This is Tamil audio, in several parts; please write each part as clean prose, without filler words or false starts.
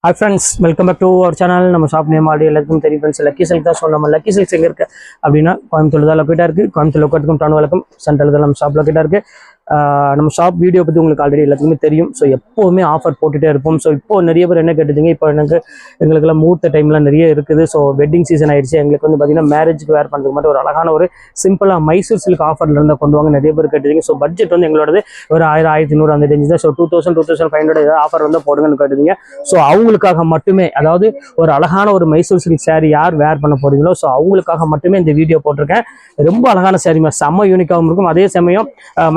Hi friends, welcome back to our channel. நம்ம ஷாப் நேம் ஆல்ரெடி எல்லாத்துக்கும் தெரியும் ஃப்ரெண்ட்ஸ். லக்கி சில்க் தான். ஸோ நம்ம லக்கி சில்க்ஸ் எங்கே இருக்குது அப்படின்னா கோயம்புத்தூர் தான் லொக்கேட்டாக இருக்குது. கோயம்புத்தூர் லொக்கேட்டுக்கும் டவுன் வழக்கம் சென்ட்ரல் தான் நம்ம ஷாப் லொக்கேட்டாக இருக்குது. நம்ம ஷாப் வீடியோ பற்றி உங்களுக்கு ஆல்ரெடி எல்லாத்துக்குமே தெரியும். ஸோ எப்போவுமே ஆஃபர் போட்டுகிட்டே இருப்போம். ஸோ இப்போது நிறைய பேர் என்ன கேட்டுட்டீங்க, இப்போ எங்களுக்கெல்லாம் மூர்த்த டைம்லாம் நிறைய இருக்குது. ஸோ வெட்டிங் சீசன் ஆயிடுச்சு. எங்களுக்கு வந்து பார்த்தீங்கன்னா மேரேஜுக்கு வேர் பண்ணுறதுக்கு மட்டும் ஒரு அழகான ஒரு சிம்பிளாக மைசூர் சில்க் ஆஃபரில் இருந்தால் கொண்டு வாங்க நிறைய பேர் கேட்டுட்டீங்க. ஸோ பட்ஜெட் வந்து எங்களோடது ஒரு 1000 1500 அந்த ரேஞ்சு தான். ஸோ 2500 ஏதாவது ஆஃபர் வந்து போடுங்கன்னு கேட்டுட்டீங்க. ஸோ அவங்களுக்காக மட்டுமே, அதாவது ஒரு அழகான ஒரு மைசூர் சில்க் சாரீ யார் வேர் பண்ண போறீங்களோ ஸோ அவங்களுக்காக மட்டுமே இந்த வீடியோ போட்டிருக்கேன். ரொம்ப அழகான சாரீமா, செம்ம யூனிக்காகவும் இருக்கும். அதே சமயம்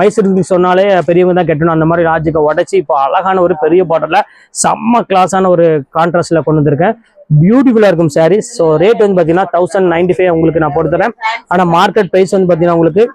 மைசூர் சில்க் சொன்னாலே பெரியவங்க தான் கட்டணும், அந்த மாதிரி ராஜுக்கு உடச்சி இப்போ அழகான ஒரு பெரிய பாட்டில் செம்ம கிளாஸான ஒரு கான்ட்ராஸ்ட்ல கொண்டு வந்திருக்கேன். பியூட்டிஃபுல்லா இருக்கும் சாரீ. ஸோ ரேட் வந்து பார்த்தீங்கன்னா 1095 உங்களுக்கு நான் போட்டு தரேன். ஆனால் மார்க்கெட் ப்ரைஸ் வந்து பார்த்தீங்கன்னா உங்களுக்கு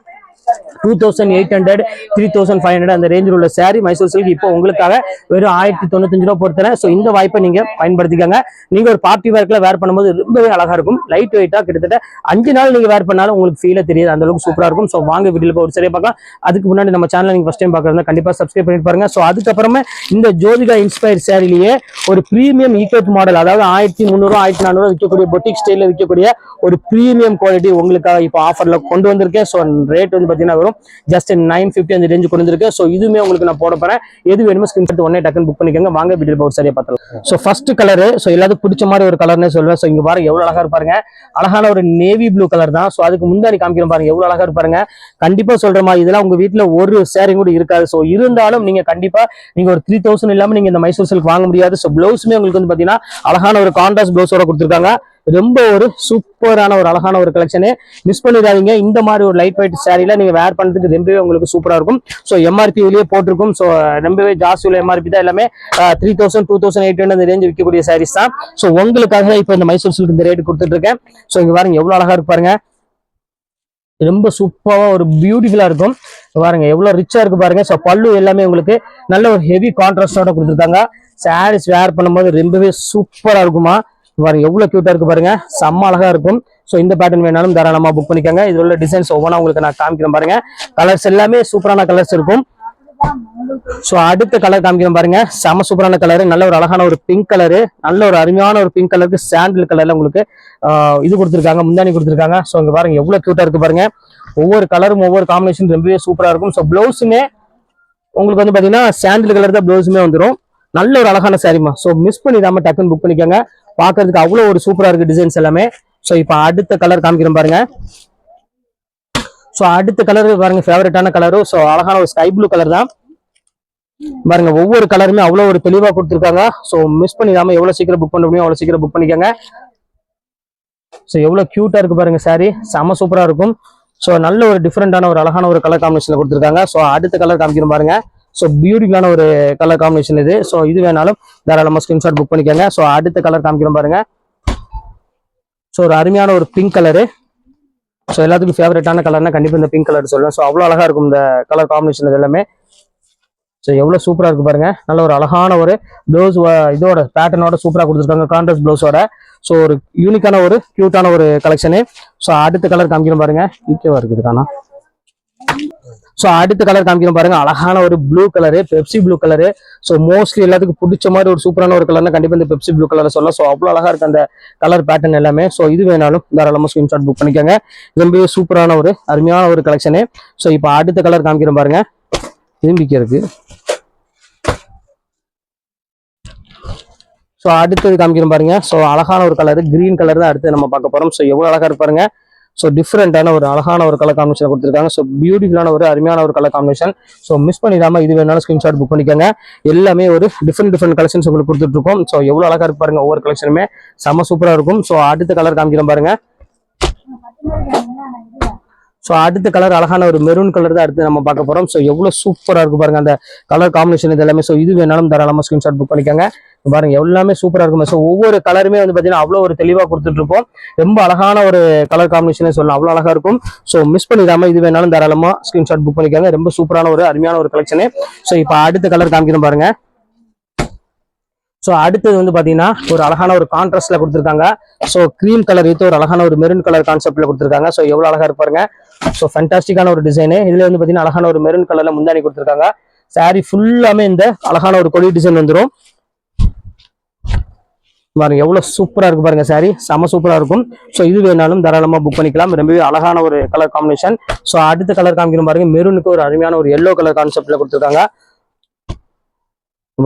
2800 3500 அந்த ரேஞ்சில் உள்ள சாரி மைசூர் சில்க் இப்போ உங்களுக்காக வெறும் 1095 ரூபா பொறுத்தரேன். ஸோ இந்த வாய்ப்பை நீங்க பயன்படுத்திக்கோங்க. நீங்க ஒரு பார்ட்டி வேர்க்கில் வேர் பண்ணும்போது ரொம்பவே அழகா இருக்கும். லைட் வெயிட்டா கிட்டத்தட்ட 5 நாள் நீங்க வேர் பண்ணாலும் உங்களுக்கு ஃபீலே தெரியாது, அந்த அளவுக்கு சூப்பரா இருக்கும். ஸோ வாங்க வீடியோல ஒரு சரியா பார்க்கலாம். அதுக்கு முன்னாடி நம்ம சேனல் நீங்க ஃபர்ஸ்ட் டைம் பார்க்கறதா கண்டிப்பா சப்ஸ்கிரைப் பண்ணிட்டு பாருங்க. ஸோ அதுக்கப்புறமே இந்த ஜோதிகா இன்ஸ்பயர் சாரிலேயே ஒரு பிரீமியம் ஈக்கோட் மாடல், அதாவது 1300 1400 விற்கக்கூடிய பொட்டிக் ஸ்டைல விற்கக்கூடிய ஒரு பிரீமியம் குவாலிட்டி உங்களுக்காக இப்போ ஆஃபர்ல கொண்டு வந்திருக்கேன். ஸோ ரேட் வந்து பார்த்தீங்கன்னா வரும் ஜஸ்ட் 950 அந்த ரேஞ்சு கொண்டு வந்திருக்கேன். ஸோ இதுவுமே உங்களுக்கு நான் போட போறேன். எது வேணுமோ ஸ்கிரீன்ஷாட் உடனே டக்குன்னு புக் பண்ணிக்கோங்க. வாங்க வீடியோ ஒரு சரியா பார்த்தலாம். ஸோ ஃபர்ஸ்ட் கலர், ஸோ எல்லாத்துக்கும் பிடிச்ச மாதிரி ஒரு கலர்னே சொல்லுவேன். ஸோ இங்க பாருங்க எவ்வளவு அழகா இருப்பாருங்க, அழகான ஒரு நேவி ப்ளூ கலர் தான். ஸோ அதுக்கு முன்னாடி காமிக்கிறேன் பாருங்க எவ்வளவு அழகா இருப்பாருங்க. கண்டிப்பா சொல்ற மாதிரி இதெல்லாம் உங்க வீட்டுல ஒரு சேரீ கூட இருக்காது. ஸோ இருந்தாலும் நீங்க கண்டிப்பா நீங்க ஒரு 3000 இல்லாம நீங்க இந்த மைசூர் சில்க் வாங்க முடியாது. ஸோ பிளவுஸுமே உங்களுக்கு வந்து பாத்தீங்கன்னா அழகான ஒரு கான்ட்ராஸ்ட் பிளவுஸோட கொடுத்துருக்காங்க. ரொம்ப ஒரு சூப்பரான ஒரு அழகான ஒரு கலெக்ஷனு, மிஸ் பண்ணிடாதீங்க. இந்த மாதிரி ஒரு லைட் வெயிட் சாரீல நீங்க வேர் பண்றதுக்கு ரொம்பவே உங்களுக்கு சூப்பரா இருக்கும். ஸோ எம்ஆர்பி வெளியே போட்டிருக்கும். ஸோ ரொம்பவே ஜாஸ்தி உள்ள எம்ஆர்பி தான். எல்லாமே 3000 2800 அந்த ரேஞ்ச் விற்கக்கூடிய சாரீஸ் தான். ஸோ உங்களுக்காக இப்போ இந்த மைசூர் சில்க் இந்த ரேட் கொடுத்துட்டு இருக்கேன். ஸோ இங்க பாருங்க எவ்வளவு அழகா இருப்பாருங்க, ரொம்ப சூப்பரா ஒரு பியூட்டிஃபுல்லா இருக்கும். பாருங்க எவ்வளவு ரிச்சா இருக்கு பாருங்க. ஸோ பல்லு எல்லாமே உங்களுக்கு நல்ல ஒரு ஹெவி கான்ட்ராஸ்டோட கொடுத்துருக்காங்க. சாரீஸ் வேர் பண்ணும்போது ரொம்பவே சூப்பரா இருக்குமா. பாருங்க எவ்வளவு கியூட்டா இருக்கு பாருங்க, செம்ம அழகா இருக்கும். ஸோ இந்த பேட்டர்ன் வேணாலும் தாராளமா புக் பண்ணிக்கோங்க. இது உள்ள டிசைன்ஸ் ஒவ்வொன்றா உங்களுக்கு நான் காமிக்கிறேன் பாருங்க. கலர்ஸ் எல்லாமே சூப்பரான கலர்ஸ் இருக்கும். ஸோ அடுத்த கலர் காமிக்கிறேன் பாருங்க, செம சூப்பரான கலரு, நல்ல ஒரு அழகான ஒரு பிங்க் கலரு, நல்ல ஒரு அருமையான ஒரு பிங்க் கலருக்கு சாண்டில் கலர்ல உங்களுக்கு இது கொடுத்துருக்காங்க, முந்தானி கொடுத்துருக்காங்க. ஸோ இங்க பாருங்க எவ்வளவு கியூட்டா இருக்கு பாருங்க. ஒவ்வொரு கலரும் ஒவ்வொரு காம்பினேஷன் ரொம்பவே சூப்பரா இருக்கும். ஸோ பிளவுஸுமே உங்களுக்கு வந்து பாத்தீங்கன்னா சாண்டில் கலர் தான் பிளவுஸுமே வந்துடும். நல்ல ஒரு அழகான சாரிமா. ஸோ மிஸ் பண்ணிடாம டக்குன்னு புக் பண்ணிக்கோங்க. பாக்குறதுக்கு அவ்வளவு ஒரு சூப்பரா இருக்கு டிசைன்ஸ் எல்லாமே. ஸோ இப்போ அடுத்த கலர் காமிக்கிறேன் பாருங்க. ஸோ அடுத்த கலர் பாருங்க ஃபேவரட்டான கலரும். ஸோ அழகான ஒரு ஸ்கை ப்ளூ கலர் தான் பாருங்க. ஒவ்வொரு கலருமே அவ்வளவு ஒரு தெளிவா கொடுத்துருக்காங்க. ஸோ மிஸ் பண்ணிடாம எவ்வளவு சீக்கிரம் புக் பண்ண முடியும் அவ்வளவு சீக்கிரம் புக் பண்ணிக்கோங்க. ஸோ எவ்வளவு கியூட்டா இருக்கு பாருங்க சாரி, செம சூப்பரா இருக்கும். ஸோ நல்ல ஒரு டிஃப்ரெண்டான ஒரு அழகான ஒரு கலர் காம்பினேஷன்ல கொடுத்துருக்காங்க. ஸோ அடுத்த கலர் காமிக்கிறேன் பாருங்க. ஸோ பியூட்டிஃபுல்லான ஒரு கலர் காம்பினேஷன் இது. ஸோ இது வேணாலும் தாராளமாக ஸ்கிரீன்ஷாட் புக் பண்ணிக்கோங்க. ஸோ அடுத்த கலர் காமிக்கிறோம் பாருங்க. ஸோ ஒரு அருமையான ஒரு பிங்க் கலரு. ஸோ எல்லாத்துக்கும் ஃபேவரட்டான கலர்னா கண்டிப்பாக இந்த பிங்க் கலர் சொல்லுவேன். ஸோ அவ்வளோ அழகா இருக்கும் இந்த கலர் காம்பினேஷன் இது எல்லாமே. ஸோ எவ்வளோ சூப்பராக இருக்கு பாருங்க. நல்ல ஒரு அழகான ஒரு ப்ளவுஸ் இதோட பேட்டர்னோட சூப்பராக கொடுத்துருக்காங்க, கான்ட்ராஸ்ட் ப்ளவுஸோட. ஸோ ஒரு யூனிக்கான ஒரு கியூட்டான ஒரு கலெக்ஷனு. ஸோ அடுத்த கலர் காமிக்கிறோம் பாருங்க, ஈக்கேவா இருக்குது காணா. ஸோ அடுத்த கலர் காமிக்கிறோம் பாருங்க, அழகான ஒரு blue colour, Pepsi blue colour. So mostly எல்லாத்துக்கும் பிடிச்ச மாதிரி ஒரு சூப்பரான ஒரு கலர்னா கண்டிப்பாக இந்த பெப்சி ப்ளூ கலர் சொல்லலாம். ஸோ அவ்வளோ அழகா இருக்கு அந்த கலர் பேட்டர்ன் எல்லாமே. ஸோ இது வேணாலும் தாராளமாக ஸ்கிரீன்ஷாட் புக் பண்ணிக்கோங்க. ரொம்பவே சூப்பரான ஒரு அருமையான ஒரு கலெக்ஷனு. ஸோ இப்போ அடுத்த கலர் காமிக்கிறோம் பாருங்க, திரும்பிக்க இருக்கு. ஸோ அடுத்தது காமிக்கிறோம் பாருங்க. ஸோ அழகான ஒரு கலர், கிரீன் கலர் தான் அடுத்து நம்ம பார்க்க போறோம். ஸோ எவ்வளோ அழகா இருப்பாருங்க. ஸோ டிஃப்ரெண்டான ஒரு அழகான ஒரு கலர் காம்பினேஷன் கொடுத்துருக்காங்க. ஸோ பியூட்டிஃபுல்லான ஒரு அருமையான ஒரு கலர் காம்பினேஷன். ஸோ மிஸ் பண்ணிடாம இது வேணாலும் ஸ்கிரீன்ஷாட் புக் பண்ணிக்கோங்க. எல்லாமே ஒரு டிஃப்ரெண்ட் கலெக்ஷன்ஸ் உங்களுக்கு கொடுத்துட்டு இருக்கோம். ஸோ எவ்வளோ அழகா இருக்கு பாருங்க, ஒவ்வொரு கலெக்ஷனுமே செம்ம சூப்பரா இருக்கும். ஸோ அடுத்த கலர் காமிக்கிறோம் பாருங்க. ஸோ அடுத்த கலர் அழகான ஒரு மெரூன் கலர் தான் அடுத்து நம்ம பார்க்க போறோம். ஸோ எவ்வளவு சூப்பரா இருக்கு பாருங்க அந்த கலர் காம்பினேஷன் இது எல்லாமே. ஸோ இது வேணாலும் தாராளமாக ஸ்கிரீன்ஷாட் புக் பண்ணிக்கோங்க. பாருங்க எல்லாமே சூப்பரா இருக்கும். ஸோ ஒவ்வொரு கலருமே வந்து பாத்தீங்கன்னா அவ்வளவு ஒரு தெளிவா கொடுத்துட்டு இருப்போம். ரொம்ப அழகான ஒரு கலர் காம்பினேஷன் சொல்லலாம், அவ்வளவு அழகா இருக்கும். ஸோ மிஸ் பண்ணிடாம இது வேணாலும் தாராளமா ஸ்கிரீன்ஷாட் புக் பண்ணிக்கோங்க. ரொம்ப சூப்பரான ஒரு அருமையான ஒரு கலெக்ஷனு. ஸோ இப்போ அடுத்த கலர் காமிக்கிறோம் பாருங்க. ஸோ அடுத்தது வந்து பாத்தீங்கன்னா ஒரு அழகான ஒரு கான்ட்ராஸ்ட்ல கொடுத்துருக்காங்க. ஸோ கிரீம் கலர் இது ஒரு அழகான ஒரு மெரூன் கலர் கான்செப்ட்ல கொடுத்துருக்காங்க. ஸோ எவ்வளவு அழகா இருப்பாருங்க. ஸோ ஃபேண்டாஸ்டிக்கான ஒரு டிசைனு. இதுல வந்து பாத்தீங்கன்னா அழகான ஒரு மெரூன் கலர்ல முந்தானி கொடுத்துருக்காங்க. சாரி ஃபுல்லாமே இந்த அழகான ஒரு கொடி டிசைன் வந்துடும். பாருங்க எவ்வளவு சூப்பரா இருக்கு பாருங்க சாரி, செம சூப்பரா இருக்கும். ஸோ இது வேணாலும் தாராளமா புக் பண்ணிக்கலாம். ரொம்பவே அழகான ஒரு கலர் காம்பினேஷன். ஸோ அடுத்த கலர் காமிக்கணும் பாருங்க, மெரூனுக்கு ஒரு அருமையான ஒரு எல்லோ கலர் கான்செப்ட்ல கொடுத்துருக்காங்க.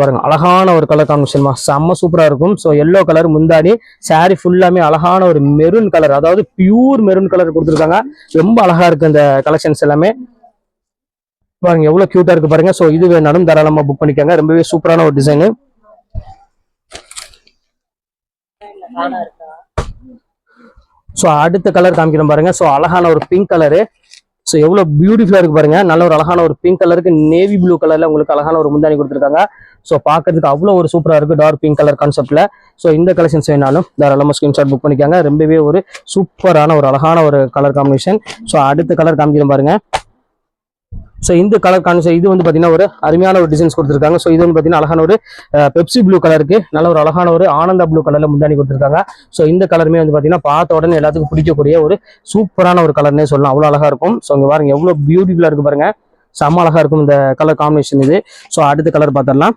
பாருங்க அழகான ஒரு கலர் காம்பினேஷன், செம்ம சூப்பரா இருக்கும். ஸோ எல்லோ கலர் முந்தாடி, சாரி ஃபுல்லாமே அழகான ஒரு மெரூன் கலர், அதாவது பியூர் மெரூன் கலர் கொடுத்துருக்காங்க. ரொம்ப அழகா இருக்கு இந்த கலெக்ஷன்ஸ் எல்லாமே. பாருங்க எவ்வளவு கியூட்டா இருக்கு பாருங்க. ஸோ இது வேணாலும் தாராளமா புக் பண்ணிக்கோங்க. ரொம்பவே சூப்பரான ஒரு டிசைனு. ஸோ அடுத்த கலர் காமிக்கிறோம் பாருங்க. ஸோ அழகான ஒரு பிங்க் கலரு. ஸோ எவ்வளோ பியூட்டிஃபுல்லா இருக்கு பாருங்க. நல்ல ஒரு அழகான ஒரு பிங்க் கலருக்கு நேவி ப்ளூ கலர்ல உங்களுக்கு அழகான ஒரு முந்தானி கொடுத்துருக்காங்க. ஸோ பார்க்கறதுக்கு அவ்வளோ ஒரு சூப்பரா இருக்கு டார்க் பிங்க் கலர் கான்செப்ட்ல. ஸோ இந்த கலெக்ஷன்ஸ் வேணாலும் தாராளமாக ஸ்கிரீன்ஷாட் புக் பண்ணிக்காங்க. ரொம்பவே ஒரு சூப்பரான ஒரு அழகான ஒரு கலர் காம்பினேஷன். ஸோ அடுத்த கலர் காமிக்கிறோம் பாருங்க. ஸோ இந்த கலர் கான்செப்ட் இது வந்து பார்த்தீங்கன்னா ஒரு அருமையான ஒரு டிசைன்ஸ் கொடுத்துருக்காங்க. ஸோ இது வந்து பார்த்தீங்கன்னா அழகான ஒரு பெப்சி ப்ளூ கலருக்கு நல்ல ஒரு அழகான ஒரு ஆனந்தா ப்ளூ கலர்ல முந்தானி கொடுத்துருக்காங்க. ஸோ இந்த கலருமே வந்து பார்த்தீங்கன்னா பார்த்த உடனே எல்லாத்துக்கும் பிடிக்கக்கூடிய ஒரு சூப்பரான ஒரு கலர்னே சொல்லலாம். அவ்வளோ அழகா இருக்கும். ஸோ இங்க பாருங்க எவ்வளோ பியூட்டிஃபுல்லா இருக்கு பாருங்க, செம்ம அழகா இருக்கும் இந்த கலர் காம்பினேஷன் இது. ஸோ அடுத்த கலர் பார்த்துடலாம்.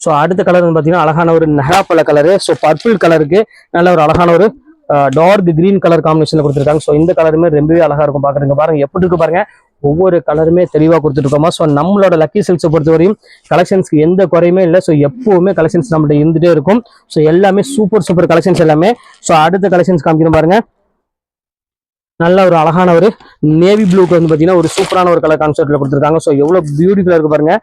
ஸோ அடுத்த கலர் வந்து பார்த்தீங்கன்னா அழகான ஒரு நெகாப்பழ கலரு. ஸோ பர்பிள் கலருக்கு நல்ல ஒரு அழகான ஒரு டார்க் கிரீன் கலர் காம்பினேஷன்ல கொடுத்துருக்காங்க. ஸோ இந்த கலருமே ரொம்பவே அழகா இருக்கும் பாக்குறதுங்க. பாருங்க எப்படி இருக்கு பாருங்க, ஒவ்வொரு கலருமே தெளிவா கொடுத்துருக்கோமா. ஸோ நம்மளோட லக்கி சில்க்ஸை பொறுத்தவரையும் கலெக்ஷன்ஸ்க்கு எந்த குறையுமே இல்லை. ஸோ எப்பவுமே கலெக்ஷன்ஸ் நம்மகிட்ட இருந்துட்டே இருக்கும். ஸோ எல்லாமே சூப்பர் கலெக்ஷன்ஸ் எல்லாமே. ஸோ அடுத்த கலெக்ஷன்ஸ் காமிக்கிறோம் பாருங்க. நல்ல ஒரு அழகான ஒரு நேவி ப்ளூக்கு வந்து பார்த்தீங்கன்னா ஒரு சூப்பரான ஒரு கலர் கான்செப்ட்ல கொடுத்துருக்காங்க. ஸோ எவ்வளவு பியூட்டிஃபுல்லா இருக்கு பாருங்க.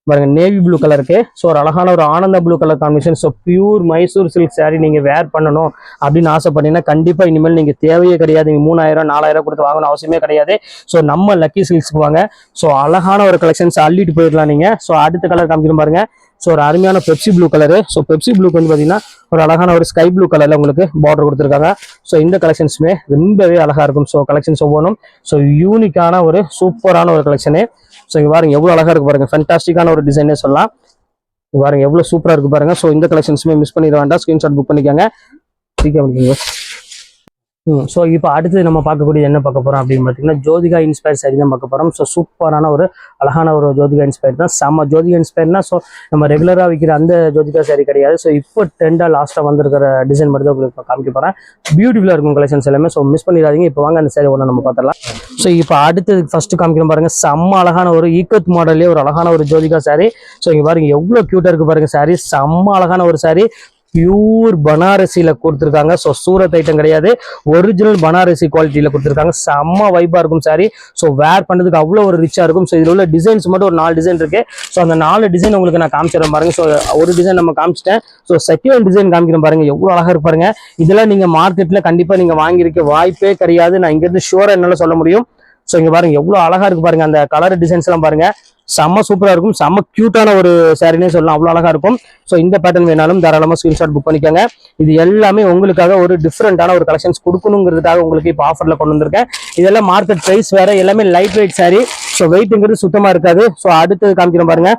பாருங்க நேவி ப்ளூ கலருக்கு. ஸோ ஒரு அழகான ஒரு ஆனந்த blue colour combination. So pure Mysore silk sorry நீங்க வேர் பண்ணணும் அப்படின்னு ஆசைப்பட்டீங்கன்னா கண்டிப்பா இனிமேல் நீங்க தேவையே கிடையாது. நீங்க 3000 4000 கொடுத்து வாங்கணும் அவசியமே கிடையாது. ஸோ நம்ம லக்கி சில்க்ஸ்க்கு வாங்க. ஸோ அழகான ஒரு கலெக்ஷன்ஸ் அள்ளிட்டு போயிடலாம் நீங்க. ஸோ அடுத்த கலர் காமிக்கிறோம் பாருங்க. ஸோ ஒரு அருமையான Pepsi blue colour. So Pepsi ப்ளூக்கு வந்து பார்த்தீங்கன்னா ஒரு அழகான ஒரு ஸ்கை ப்ளூ கலர்ல உங்களுக்கு பார்டர் கொடுத்துருக்காங்க. ஸோ இந்த கலெக்ஷன்ஸுமே ரொம்பவே அழகா இருக்கும். ஸோ கலெக்ஷன்ஸ் ஒவ்வொன்றும் ஸோ யூனிக்கான ஒரு சூப்பரான ஒரு கலெக்ஷனு. ஸோ இங்க பாருங்க எவ்வளவு அழகா இருக்கு பாருங்க, ஃபேண்டாஸ்டிக்கான ஒரு டிசைனே சொல்லலாம். பாருங்க எவ்வளவு சூப்பரா இருக்கு பாருங்க. ஸோ இந்த கலெக்ஷன்ஸுமே மிஸ் பண்ணிட வேண்டாம், ஸ்கிரீன்ஷாட் புக் பண்ணிக்கோங்க. ஸோ இப்போ அடுத்து நம்ம பார்க்கக்கூடிய என்ன பார்க்க போறோம் அப்படின்னு பார்த்தீங்கன்னா ஜோதிகா இன்ஸ்பயர் சாரி தான் பார்க்க போறோம். ஸோ சூப்பரான ஒரு அழகான ஒரு ஜோதிகா இன்ஸ்பயர் தான். செம்ம ஜோதிகா இன்ஸ்பயர்னா ஸோ நம்ம ரெகுலராக விற்கிற அந்த ஜோதிகா சாரி கிடையாது. ஸோ இப்போ ட்ரெண்டாக லாஸ்ட்டாக வந்திருக்கிற டிசைன் மட்டும் தான் உங்களுக்கு காமிக்க போறேன். பியூட்டிஃபுல்லாக இருக்கும் கலெக்ஷன்ஸ் எல்லாமே. ஸோ மிஸ் பண்ணிடாதீங்க. இப்போ வாங்க அந்த சாரி ஒன்று நம்ம பார்த்துடலாம். ஸோ இப்போ அடுத்து ஃபர்ஸ்ட் காமிக்கிறோம் பாருங்க. செம்ம அழகான ஒரு ஈக்கத் மாடல்லே ஒரு அழகான ஒரு ஜோதிகா சாரி. ஸோ இங்க பாருங்க எவ்வளோ கியூட்டா இருக்கு பாருங்க சாரி, செம்ம அழகான ஒரு சாரி. பியூர் பனாரசியில கொடுத்துருக்காங்க. ஸோ சூரத் ஐட்டம் கிடையாது, ஒரிஜினல் பனாரசி குவாலிட்டியில கொடுத்துருக்காங்க. செம்ம வைப்பா இருக்கும் சாரி. ஸோ வேர் பண்ணதுக்கு அவ்வளோ ஒரு ரிச்சா இருக்கும். ஸோ இதில் உள்ள டிசைன்ஸ் மட்டும் ஒரு 4 டிசைன் இருக்கு. ஸோ அந்த 4 டிசைன் உங்களுக்கு நான் காமிச்சிடறேன் பாருங்க. ஸோ ஒரு டிசைன் நம்ம காமிச்சிட்டேன். ஸோ செகண்ட் டிசைன் காமிக்கிறேன் பாருங்க, எவ்வளோ அழகா இருப்பாருங்க. இதெல்லாம் நீங்க மார்க்கெட்ல கண்டிப்பா நீங்க வாங்கியிருக்க வாய்ப்பே கிடையாது. நான் இங்கிருந்து ஷூரா என்னால சொல்ல முடியும். ஸோ இங்க பாருங்க எவ்வளவு அழகா இருக்கு பாருங்க, அந்த கலர் டிசைன்ஸ் எல்லாம் பாருங்க, செம்ம சூப்பரா இருக்கும். செம்ம கியூட்டான ஒரு சாரினே சொல்லலாம், அவ்வளவு அழகா இருக்கும். ஸோ இந்த பேட்டர்ன் வேணாலும் தாராளமா ஸ்கிரீன்ஷாட் புக் பண்ணிக்கோங்க. இது எல்லாமே உங்களுக்காக ஒரு டிஃப்ரெண்டான ஒரு கலெக்ஷன்ஸ் கொடுக்கணுங்கிறதுக்காக உங்களுக்கு இப்போ ஆஃபர்ல கொண்டு வந்திருக்கேன். இதெல்லாம் மார்க்கெட் பிரைஸ் வேற, எல்லாமே லைட் வெயிட் சாரி. ஸோ வெயிட்ங்கிறது சுத்தமா இருக்காது. ஸோ அடுத்தது காமிக்கிறேன் பாருங்க.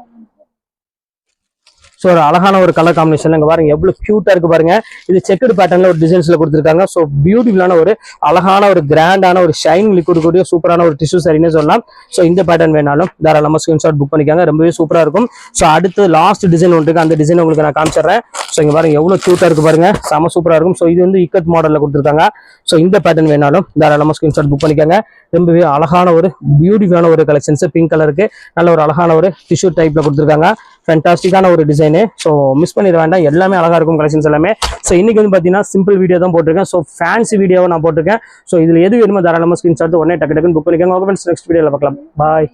ஸோ ஒரு அழகான ஒரு கலர் காம்பினேஷன் இங்க பாருங்க, எவ்வளவு கியூட்டா இருக்கு பாருங்க. இது செக்குடு பேட்டர்ன்ல ஒரு டிசைன்ஸ்ல கொடுத்துருக்காங்க. ஸோ பியூட்டிஃபுல்லான ஒரு அழகான ஒரு கிராண்டான ஒரு ஷைன் லிக்விட் கூடிய சூப்பரான ஒரு டிஷ்யூ சாரின்னு சொல்லலாம். ஸோ இந்த பேட்டர்ன் வேணாலும் தாராளமா ஸ்கிரீன்ஷாட் புக் பண்ணிக்காங்க, ரொம்பவே சூப்பரா இருக்கும். ஸோ அடுத்து லாஸ்ட் டிசைன் ஒன்று இருக்கு, அந்த டிசைன் உங்களுக்கு நான் காமிச்சிடுறேன். ஸோ இங்க பாருங்க எவ்வளவு கியூட்டா இருக்கு பாருங்க, செம சூப்பரா இருக்கும். ஸோ இது வந்து இக்கத் மாடல்ல கொடுத்துருக்காங்க. ஸோ இந்த பேட்டர்ன் வேணாலும் தாராளமா ஸ்கிரீன்ஷாட் புக் பண்ணிக்காங்க. ரொம்பவே அழகான ஒரு பியூட்டிஃபுல்லான ஒரு கலெக்ஷன்ஸ், பிங்க் கலருக்கு நல்ல ஒரு அழகான ஒரு டிஷ்யூ டைப்ல கொடுத்துருக்காங்க. ஃபேண்டாஸ்டிக்கான ஒரு டிசைனு. ஸோ மிஸ் பண்ணிட வேண்டாம், எல்லாமே அழகா இருக்கும் கலெக்ஷன்ஸ் எல்லாமே. ஸோ இன்னைக்கு வந்து பார்த்தீங்கன்னா சிம்பிள் வீடியோ தான் போட்டிருக்கேன். ஸோ ஃபேன்சி வீடியோவை நான் போட்டிருக்கேன். ஸோ இதில் எது வேணுமோ தாராளமாக ஸ்கிரீன்ஷாட் உடனே டக்கு டக்குன்னு புக் பண்ணிக்கோங்க. நெக்ஸ்ட் வீடியோவில் பார்க்கலாம். பாய்.